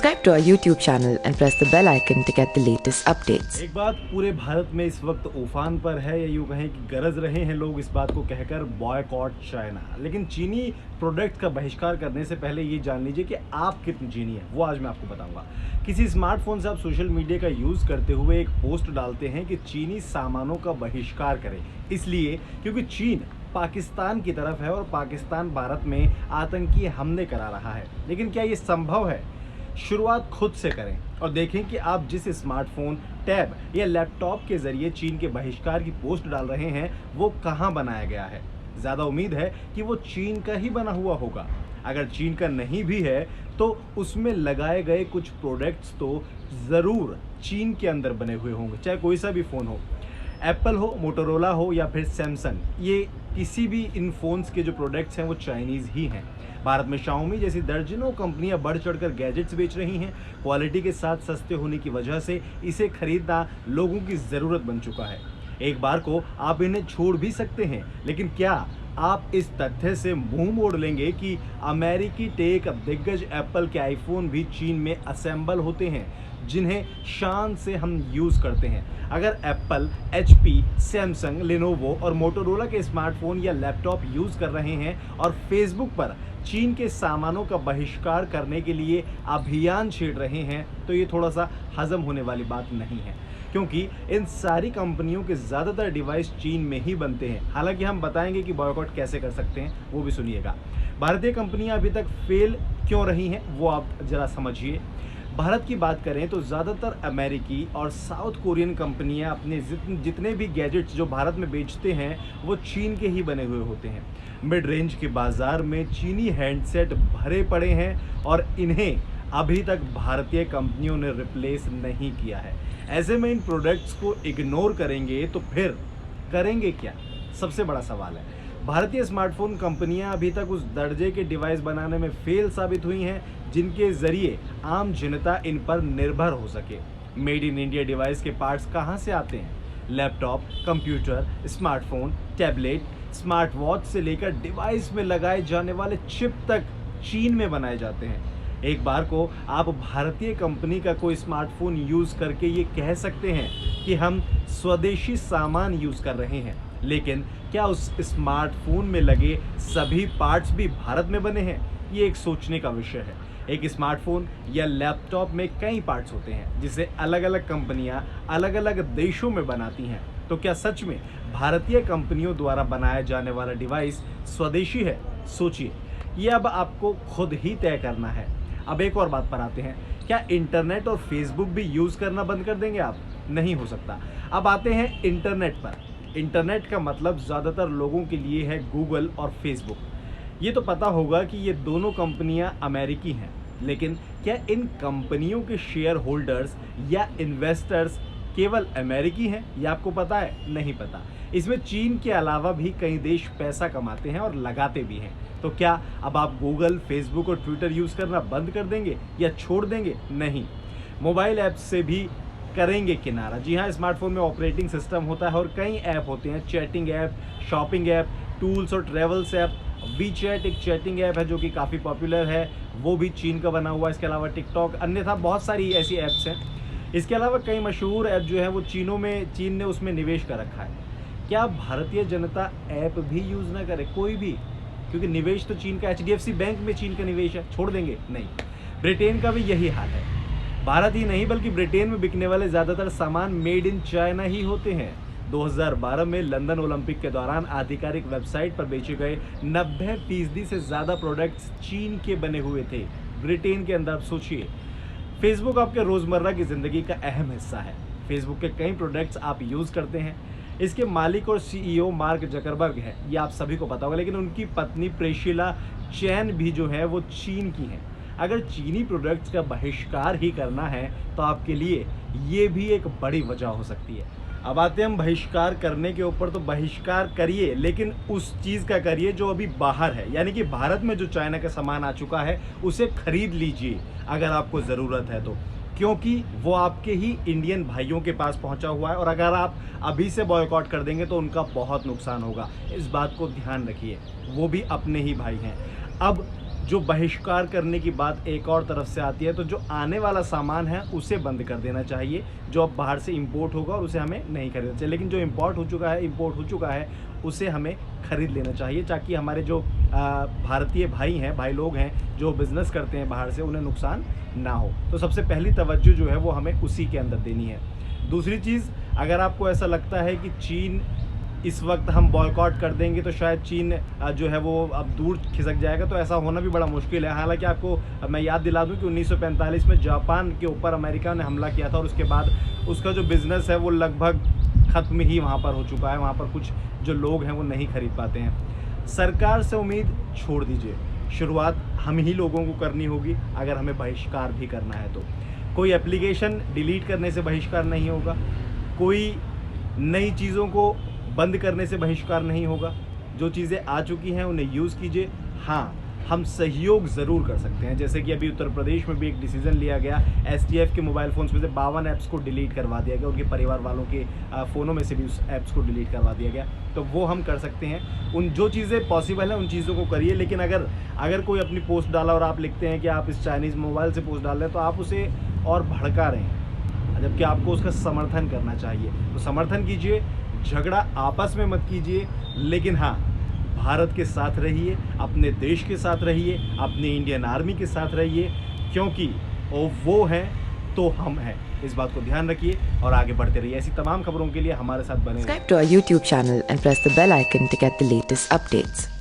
Subscribe to our YouTube channel and press the bell icon to get the latest updates. एक बात पूरे भारत में इस वक्त उफान पर है, या यूँ कहें कि गरज रहे हैं लोग इस बात को कहकर, बॉयकॉट चाइना। लेकिन चीनी प्रोडक्ट का बहिष्कार करने से पहले ये जान लीजिए कि आप कितनी चीनी है, वो आज मैं आपको बताऊंगा। किसी स्मार्टफोन से आप सोशल मीडिया का यूज़ करते हुए एक पोस्ट डालते हैं कि चीनी सामानों का बहिष्कार करें, इसलिए क्योंकि चीन पाकिस्तान की तरफ है और पाकिस्तान भारत में आतंकी हमले करा रहा है। लेकिन क्या ये संभव है? शुरुआत खुद से करें और देखें कि आप जिस स्मार्टफोन, टैब या लैपटॉप के जरिए चीन के बहिष्कार की पोस्ट डाल रहे हैं वो कहां बनाया गया है। ज़्यादा उम्मीद है कि वो चीन का ही बना हुआ होगा। अगर चीन का नहीं भी है तो उसमें लगाए गए कुछ प्रोडक्ट्स तो ज़रूर चीन के अंदर बने हुए होंगे, चाहे कोई सा भी फ़ोन हो, एप्पल हो, मोटोरोला हो या फिर सैमसंग। ये किसी भी इन फ़ोन्स के जो प्रोडक्ट्स हैं वो चाइनीज़ ही हैं। भारत में शाओमी जैसी दर्जनों कंपनियां बढ़ चढ़कर गैजेट्स बेच रही हैं। क्वालिटी के साथ सस्ते होने की वजह से इसे खरीदना लोगों की ज़रूरत बन चुका है। एक बार को आप इन्हें छोड़ भी सकते हैं, लेकिन क्या आप इस तथ्य से मुंह मोड़ लेंगे कि अमेरिकी टेक दिग्गज एप्पल के आईफोन भी चीन में असेंबल होते हैं, जिन्हें शान से हम यूज़ करते हैं? अगर एप्पल, HP, सैमसंग, लेनोवो और मोटोरोला के स्मार्टफोन या लैपटॉप यूज़ कर रहे हैं और फेसबुक पर चीन के सामानों का बहिष्कार करने के लिए अभियान छेड़ रहे हैं, तो ये थोड़ा सा हजम होने वाली बात नहीं है, क्योंकि इन सारी कंपनियों के ज़्यादातर डिवाइस चीन में ही बनते हैं। हालांकि हम बताएंगे कि बॉयकॉट कैसे कर सकते हैं, वो भी सुनिएगा। भारतीय कंपनियां अभी तक फेल क्यों रही हैं वो आप ज़रा समझिए। भारत की बात करें तो ज़्यादातर अमेरिकी और साउथ कोरियन कंपनियां अपने जितने भी गैजेट्स जो भारत में बेचते हैं वो चीन के ही बने हुए होते हैं। मिड रेंज के बाज़ार में चीनी हैंडसेट भरे पड़े हैं और इन्हें अभी तक भारतीय कंपनियों ने रिप्लेस नहीं किया है। ऐसे में इन प्रोडक्ट्स को इग्नोर करेंगे तो फिर करेंगे क्या? सबसे बड़ा सवाल है। भारतीय स्मार्टफोन कंपनियां अभी तक उस दर्जे के डिवाइस बनाने में फेल साबित हुई हैं जिनके ज़रिए आम जनता इन पर निर्भर हो सके। मेड इन इंडिया डिवाइस के पार्ट्स कहां से आते हैं? Laptop, computer, smartphone, tablet, smart watch से लेकर डिवाइस में लगाए जाने वाले चिप तक चीन में बनाए जाते हैं। एक बार को आप भारतीय कंपनी का कोई स्मार्टफोन यूज़ करके ये कह सकते हैं कि हम स्वदेशी सामान यूज़ कर रहे हैं, लेकिन क्या उस स्मार्टफोन में लगे सभी पार्ट्स भी भारत में बने हैं? ये एक सोचने का विषय है। एक स्मार्टफोन या लैपटॉप में कई पार्ट्स होते हैं जिसे अलग अलग कंपनियां अलग अलग देशों में बनाती हैं। तो क्या सच में भारतीय कंपनियों द्वारा बनाया जाने वाला डिवाइस स्वदेशी है? सोचिए, ये अब आपको खुद ही तय करना है। अब एक और बात पर आते हैं, क्या इंटरनेट और फेसबुक भी यूज़ करना बंद कर देंगे आप? नहीं हो सकता। अब आते हैं इंटरनेट पर। इंटरनेट का मतलब ज़्यादातर लोगों के लिए है गूगल और फेसबुक। ये तो पता होगा कि ये दोनों कंपनियां अमेरिकी हैं, लेकिन क्या इन कंपनियों के शेयर होल्डर्स या इन्वेस्टर्स केवल अमेरिकी हैं? ये आपको पता है? नहीं पता। इसमें चीन के अलावा भी कई देश पैसा कमाते हैं और लगाते भी हैं। तो क्या अब आप गूगल, फेसबुक और ट्विटर यूज़ करना बंद कर देंगे या छोड़ देंगे? नहीं। मोबाइल ऐप से भी करेंगे किनारा। जी हाँ, स्मार्टफोन में ऑपरेटिंग सिस्टम होता है और कई ऐप होते हैं, chatting app, shopping app, tools और ट्रेवल्स ऐप। वीचैट एक चैटिंग ऐप है जो कि काफ़ी पॉपुलर है, वो भी चीन का बना हुआ है। इसके अलावा टिकटॉक, अन्यथा बहुत सारी ऐसी ऐप्स हैं। इसके अलावा कई मशहूर ऐप जो है वो चीन ने उसमें निवेश कर रखा है। क्या भारतीय जनता ऐप भी यूज़ ना करे? कोई भी? क्योंकि निवेश तो चीन का, HDFC बैंक में चीन का निवेश है, छोड़ देंगे? नहीं। ब्रिटेन का भी यही हाल है। भारत ही नहीं बल्कि ब्रिटेन में बिकने वाले ज़्यादातर सामान मेड इन चाइना ही होते हैं। 2012 में लंदन ओलंपिक के दौरान आधिकारिक वेबसाइट पर बेचे गए 90% से ज़्यादा प्रोडक्ट्स चीन के बने हुए थे। ब्रिटेन के अंदर आप सोचिए, फेसबुक आपके रोज़मर्रा की ज़िंदगी का अहम हिस्सा है। फेसबुक के कई प्रोडक्ट्स आप यूज़ करते हैं। इसके मालिक और CEO मार्क जकरबर्ग है, ये आप सभी को पता होगा, लेकिन उनकी पत्नी प्रेशिला चैन भी जो है वो चीन की हैं। अगर चीनी प्रोडक्ट्स का बहिष्कार ही करना है तो आपके लिए ये भी एक बड़ी वजह हो सकती है। अब आते हैं हम बहिष्कार करने के ऊपर। तो बहिष्कार करिए, लेकिन उस चीज़ का करिए जो अभी बाहर है, यानी कि भारत में जो चाइना का सामान आ चुका है उसे खरीद लीजिए अगर आपको ज़रूरत है तो, क्योंकि वो आपके ही इंडियन भाइयों के पास पहुंचा हुआ है। और अगर आप अभी से बॉयकॉट कर देंगे तो उनका बहुत नुकसान होगा। इस बात को ध्यान रखिए, वो भी अपने ही भाई हैं। अब जो बहिष्कार करने की बात एक और तरफ से आती है, तो जो आने वाला सामान है उसे बंद कर देना चाहिए, जो अब बाहर से इंपोर्ट होगा और उसे हमें नहीं खरीदना चाहिए। लेकिन जो इंपोर्ट हो चुका है उसे हमें खरीद लेना चाहिए, ताकि हमारे जो भारतीय भाई लोग हैं जो बिज़नेस करते हैं बाहर से, उन्हें नुकसान ना हो। तो सबसे पहली तवज्जो जो है वो हमें उसी के अंदर देनी है। दूसरी चीज़, अगर आपको ऐसा लगता है कि चीन इस वक्त हम बॉयकॉट कर देंगे तो शायद चीन जो है वो अब दूर खिसक जाएगा, तो ऐसा होना भी बड़ा मुश्किल है। हालांकि आपको मैं याद दिला दूं कि 1945 में जापान के ऊपर अमेरिका ने हमला किया था और उसके बाद उसका जो बिज़नेस है वो लगभग ख़त्म ही वहाँ पर हो चुका है। वहाँ पर कुछ जो लोग हैं वो नहीं खरीद पाते हैं। सरकार से उम्मीद छोड़ दीजिए, शुरुआत हम ही लोगों को करनी होगी अगर हमें बहिष्कार भी करना है तो। कोई एप्लीकेशन डिलीट करने से बहिष्कार नहीं होगा, कोई नई चीज़ों को बंद करने से बहिष्कार नहीं होगा। जो चीज़ें आ चुकी हैं उन्हें यूज़ कीजिए। हाँ, हम सहयोग ज़रूर कर सकते हैं, जैसे कि अभी उत्तर प्रदेश में भी एक डिसीज़न लिया गया, एसटीएफ के मोबाइल फ़ोन्स में से 52 ऐप्स को डिलीट करवा दिया गया, उनके परिवार वालों के फ़ोनों में से भी उस ऐप्स को डिलीट करवा दिया गया। तो वो हम कर सकते हैं। उन जो चीज़ें पॉसिबल हैं उन चीज़ों को करिए। लेकिन अगर कोई अपनी पोस्ट डाला और आप लिखते हैं कि आप इस चाइनीज़ मोबाइल से पोस्ट डाल रहे हैं, तो आप उसे और भड़का रहे हैं, जबकि आपको उसका समर्थन करना चाहिए। तो समर्थन कीजिए, झगड़ा आपस में मत कीजिए, लेकिन हाँ, भारत के साथ रहिए, अपने देश के साथ रहिए, अपने इंडियन आर्मी के साथ रहिए, क्योंकि वो हैं तो हम हैं। इस बात को ध्यान रखिए और आगे बढ़ते रहिए। ऐसी तमाम खबरों के लिए हमारे साथ बने रहिए। Subscribe to our YouTube channel and press the bell icon to get the latest updates.